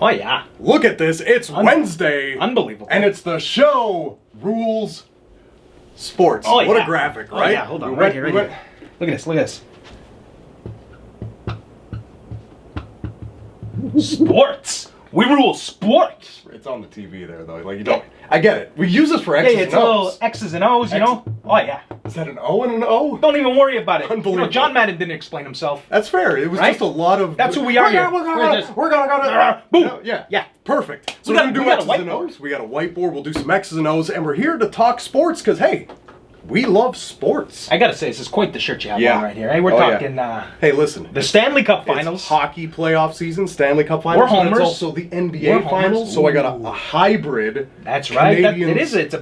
Oh, yeah. Look at this. It's Wednesday. Unbelievable. And it's the show rules sports. Oh, yeah. What a graphic, right? Oh, yeah, hold on. Right here. Look at this. Sports. We rule sports. It's on the TV there, though. Like, you don't. I get it. We use this for X's it's and O's. little X's and O's, you know? Oh, yeah. Is that an O and an O? Don't even worry about it. Unbelievable. You know, John Madden didn't explain himself. That's fair. It was Right? just a lot of... That's who we are here. We're gonna go to... Boom. Yeah. Perfect. So We we're going to do got a X's and whiteboard. O's. We got a whiteboard. We'll do some X's and O's. And we're here to talk sports because, hey, we love sports. I gotta say, this is quite the shirt you have Yeah. on right here. Hey, we're Oh, yeah. talking Hey, listen. the Stanley Cup It's Finals. hockey playoff season, Stanley Cup Finals. We're homers. But it's also the NBA We're homers. Finals. So I got a hybrid. That's right. Canadian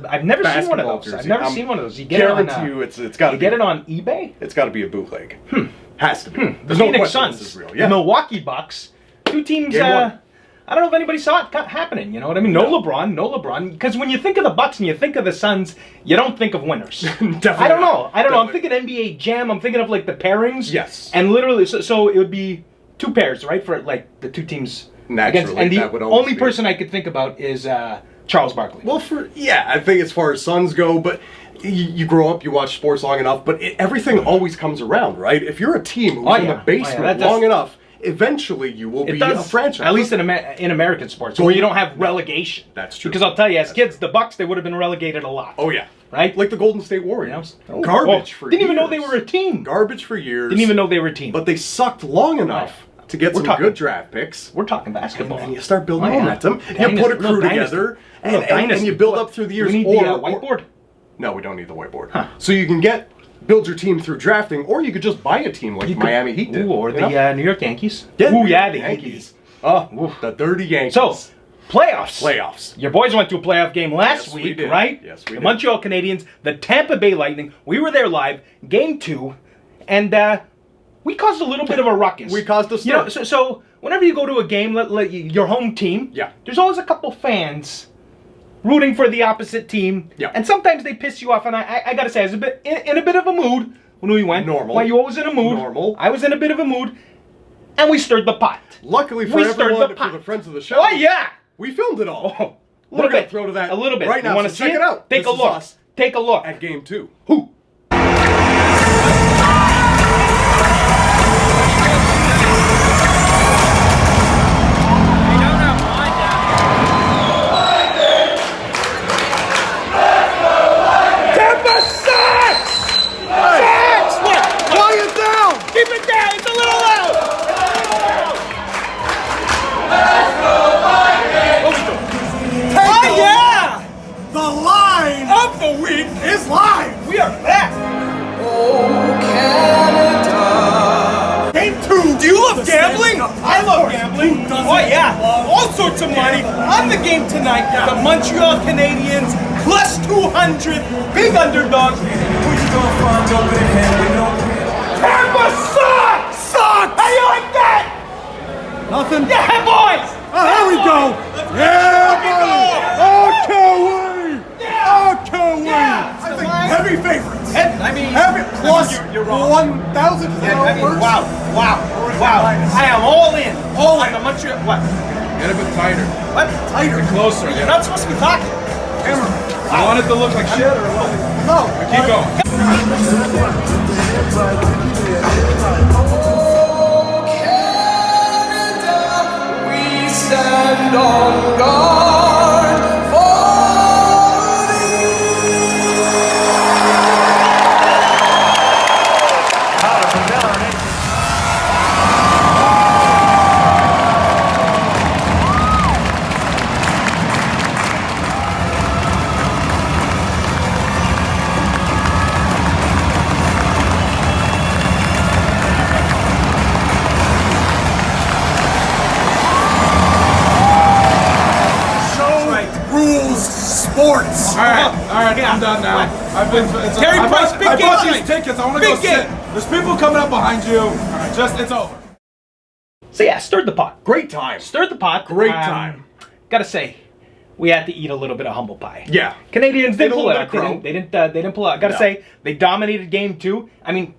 I've never seen one of basketball those. jersey. I've never I'm seen one of those. You get it on. Guarantee you, it's got to You be. get it on eBay. It's got to be a bootleg. Has to be. The There's no Phoenix question Suns, this is real. the Yeah. Milwaukee Bucks, two teams. Game one. I don't know if anybody saw it happening. You know what I mean? No LeBron. Because when you think of the Bucks and you think of the Suns, you don't think of winners. Definitely. I don't know. I'm Definitely. thinking NBA Jam. I'm thinking of like the pairings. Yes. And literally, so it would be two pairs, right? For like the two teams. Naturally, and the that would always only be. person I could think about is Charles Barkley. Well, I think as far as Suns go, but you grow up, you watch sports long enough, but everything always comes around, right? If you're a team who's in the basement long enough, eventually you will be a franchise. At least in American sports, where you don't have relegation. That's true. Because I'll tell you, as kids, the Bucks, they would have been relegated a lot. Oh, yeah. Right? Like the Golden State Warriors. Oh, Garbage for years. Didn't even know they were a team. Garbage for years. Didn't even know they were a team. But they sucked long enough to get some good draft picks. We're talking basketball. And you start building momentum. You put a crew together, and you build up through the years. We need the whiteboard? No, we don't need the whiteboard. So you can build your team through drafting, or you could just buy a team like Miami Heat did. Or the New York Yankees. Yeah, the Yankees. Oh, the dirty Yankees. So, playoffs. Playoffs. Your boys went to a playoff game last week, right? Yes, we did. The Montreal Canadiens, the Tampa Bay Lightning. We were there live, game 2, and we caused a little bit of a ruckus. We caused a stir. You know, so whenever you go to a game, your home team, there's always a couple fans rooting for the opposite team. Yeah. And sometimes they piss you off, and I gotta say, I was in a bit of a mood when we went. Normal. Why, you always in a mood. Normal. I was in a bit of a mood, and we stirred the pot. Luckily for everyone, for the friends of the show, Oh, yeah! we filmed it all. Oh, We're going to throw to that a little bit. right now. You want to so see check it out. Take This a is look. us Take a look. at game 2. Who? Keep it down, it's a little loud! Oh yeah! The line Of the week! is live. We are back! Game 2. Do you love The gambling? Stanley Cup. I love Of course. gambling. Who doesn't Oh yeah, love all sorts of money. On the game tonight, the Montreal Canadiens plus 200, big underdogs. Tampa sucks! Sucks. How you like that? Nothing. Yeah, boys! Oh, here we go. Yeah, buddy. I think heavy favorites. Heavy plus You're wrong. 1,000. Wow. I am all in. All in. The Montreal. What? Get a bit tighter. What? Tighter. Closer. You're not supposed to be talking. Camera. You want it to look like shit or what? No. Keep going. Stand on guard for Sports. All right, I'm done now. Terry Price, big I game bought tonight. these tickets. I want to go Big game. sit. There's people coming up behind you. It's over. So yeah, stirred the pot. Great time. Stirred the pot. Great time. Gotta say, we had to eat a little bit of humble pie. Yeah. Canadians Ate didn't a pull little it bit out. of crow. They didn't pull out. Gotta say, they dominated game 2. I mean,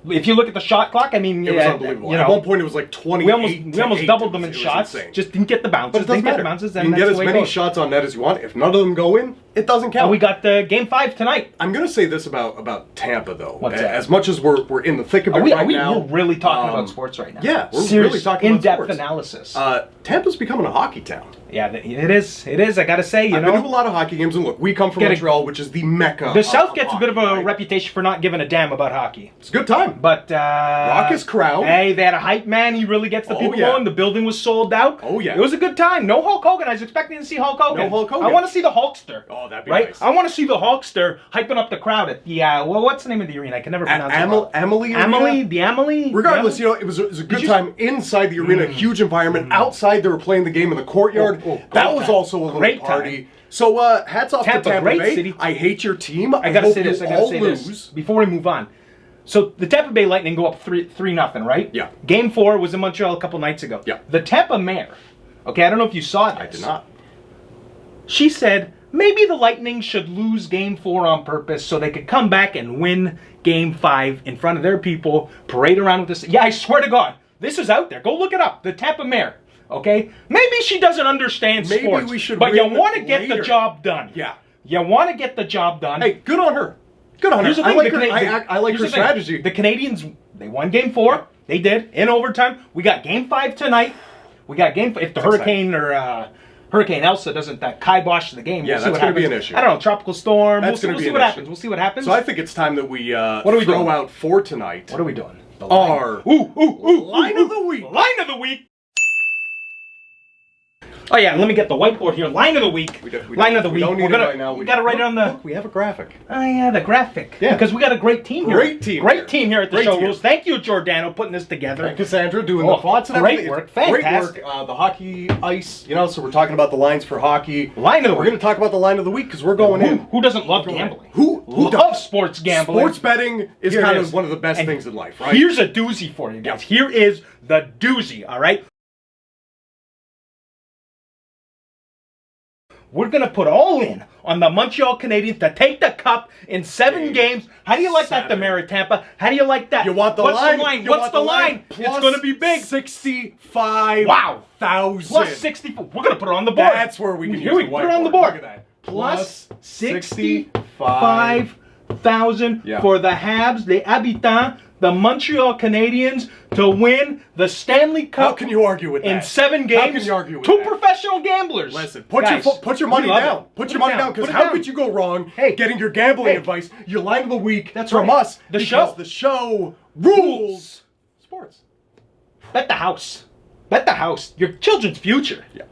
If you look at the shot clock, I mean, it was unbelievable. You know, at one point, it was like 28. We almost doubled them in shots. Just didn't get the bounces. But it doesn't matter. You can get as many shots on net as you want. If none of them go in, it doesn't count. We got Game 5 tonight. I'm going to say this about Tampa, though. What's that? As much as we're in the thick of it right now. We're really talking about sports right now. Yeah, we're really talking about sports. In-depth analysis. Tampa's becoming a hockey town. Yeah, it is. It is. I got to say, I've been to a lot of hockey games, and look, we come from Montreal, which is the mecca. The South gets a bit of a reputation for not giving a damn about hockey. It's a good time. But raucous crowd. Hey, they had a hype man. He really gets the people going. The building was sold out. Oh yeah, it was a good time. No Hulk Hogan. I was expecting to see Hulk Hogan. No Hulk Hogan. I want to see the Hulkster. Oh, that'd be nice. I want to see the Hulkster hyping up the crowd at the what's the name of the arena? I can never pronounce it. Amelie. Regardless, it was a good time inside the arena. Huge environment. Outside, they were playing the game in the courtyard. That was also a little great party. Time. So hats off to Tampa Bay. City. I hate your team. I gotta say this before we move on. So the Tampa Bay Lightning go up 3-0, right? Yeah. Game 4 was in Montreal a couple nights ago. Yeah. The Tampa mayor, okay, I don't know if you saw this. I did not. She said maybe the Lightning should lose Game 4 on purpose so they could come back and win Game 5 in front of their people, parade around with this. Yeah, I swear to God, this is out there. Go look it up. The Tampa mayor. Okay? Maybe she doesn't understand sports. Maybe we should. But you want to get the job done. Yeah. You want to get the job done. Hey, good on her. Good on her. I like her strategy. The Canadians, they won Game 4. Yep. They did in overtime. We got Game 5 tonight. We got Game 5. If the Hurricane or Hurricane Elsa doesn't kibosh the game, yeah, that's going to be an issue. I don't know, tropical storm. That's we'll see what happens. We'll see what happens. So I think it's time that we throw out for tonight. What are we doing? Our line of the week. Line of the week. Oh yeah, let me get the whiteboard here. Line of the week. Line of the week. We don't need it right now. We got to write it on the. Look, we have a graphic. Oh yeah, the graphic. Yeah, because we got a great team here. Great team here at the show rules. Thank you, Giordano, putting this together. And Cassandra doing the fonts and everything. Great work, fantastic. Great work. The hockey ice, so we're talking about the lines for hockey. Line of the week. We're going to talk about the line of the week because we're going in. Who doesn't love gambling? Who loves sports gambling? Sports betting is kind of one of the best things in life, right? Here's a doozy for you guys. Here is the doozy. All right. We're going to put all in on the Montreal Canadiens to take the cup in 7 games. How do you like that, the mayor of Tampa? How do you like that? You want the line? What's the line? It's going to be big. 65,000. Wow. Plus 64. We're going to put it on the board. That's where we can use the whiteboard. Put it on the board. Look at that. Plus 65,000 for the Habs, the Habitants, the Montreal Canadiens to win the Stanley Cup. How can you argue with that? In 7 games. How can you argue with Two that? professional gamblers. Listen, put your money down. Put your money down, because how could you go wrong getting your gambling advice, your line of the week from us? The show rules sports. Bet the house. Bet the house. Your children's future. Yeah.